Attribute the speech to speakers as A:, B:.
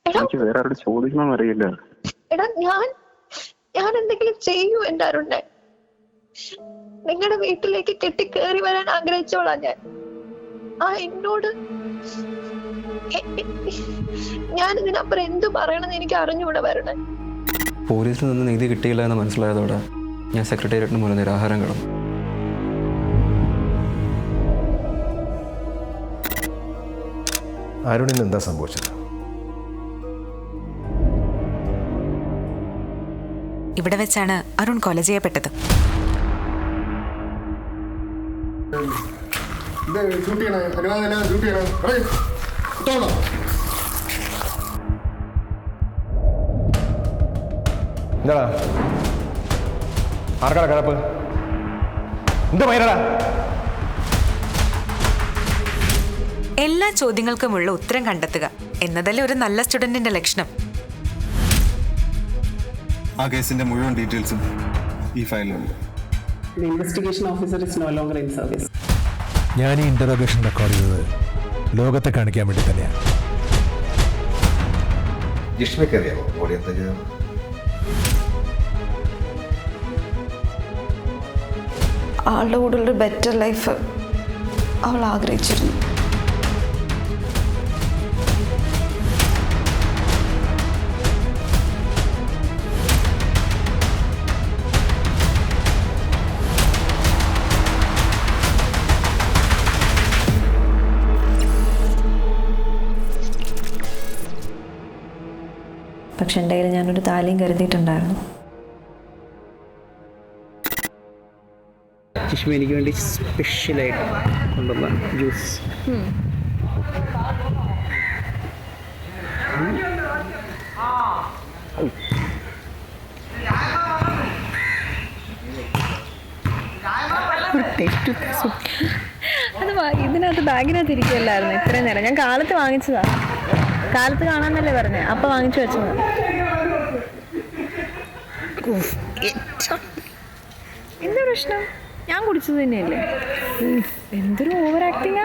A: എനിക്ക് വേറെ ആരോട് ചോദിക്കണമെന്ന് അറിയില്ല.
B: എടാ ഞാൻ എന്തെങ്കിലും ചെയ്യൂ എന്റെ അരുണെ. നിങ്ങളുടെ വീട്ടിലേക്ക് കെട്ടിക്കേറി വരാൻ ആഗ്രഹിച്ചോളാം ഞാൻ. എന്നോട് ഞാൻ ഇതിനപ്പുറം എന്തു പറയണമെന്ന് എനിക്ക് അറിഞ്ഞൂടെ വരണേ.
C: പോലീസിൽ നിന്ന് നീതി കിട്ടിയില്ല എന്ന് മനസ്സിലായതോടെ ഞാൻ സെക്രട്ടേറിയറ്റിന് മുന്നിൽ നിരാഹാരം കിടന്നു.
D: അരുണിന് എന്താ സംഭവിച്ചത്?
E: ഇവിടെ വെച്ചാണ് അരുൺ കൊല ചെയ്യപ്പെട്ടത്.
D: എന്താടാ ആർക്കാടാ കിടപ്പ്? എന്താ മൈനടാ?
E: എല്ലാ ചോദ്യങ്ങൾക്കുമുള്ള ഉത്തരം കണ്ടെത്തുക എന്നതല്ലേ ഒരു നല്ല സ്റ്റുഡന്റിന്റെ ലക്ഷണം.
F: ആ കേസിന്റെ മുഴുവൻ ഡീറ്റെയിൽസും ഈ ഫയലിലുണ്ട്.
G: The investigation officer is no longer in service.
H: ഞാൻ ഈ ഇന്ററോഗേഷൻ റെക്കോർഡ് ചെയ്തത് ലോകത്തെ കാണിക്കാൻ വേണ്ടി തന്നെയാണ്.
D: ജിഷ്മയ്ക്കറിയാമോ ബോഡി എന്താ ചെയ്തത്?
B: ആളുടെ കൂടെയുള്ള ബെറ്റർ ലൈഫ് അവൾ ആഗ്രഹിച്ചിരുന്നു.
I: പക്ഷെ എൻ്റെ കയ്യിൽ ഞാനൊരു താലിയും കരുതിയിട്ടുണ്ടായിരുന്നു.
G: ജിഷ്മ എനിക്ക് വേണ്ടി സ്പെഷ്യലായിട്ട് കൊണ്ടുവന്ന ജ്യൂസ്.
I: അത് ഇതിനകത്ത് ബാഗിനകത്ത് ഇരിക്കുമല്ലായിരുന്നു ഇത്രയും നേരം. ഞാൻ കാലത്ത് വാങ്ങിച്ചതാ. കാലത്ത് കാണാന്നല്ലേ പറഞ്ഞേ, അപ്പം വാങ്ങിച്ചു വെച്ചതാ. എന്താ പ്രശ്നം? ഞാൻ കുടിച്ചത് തന്നെയല്ലേ. എന്തൊരു ഓവർ ആക്ടിങ്ങാ.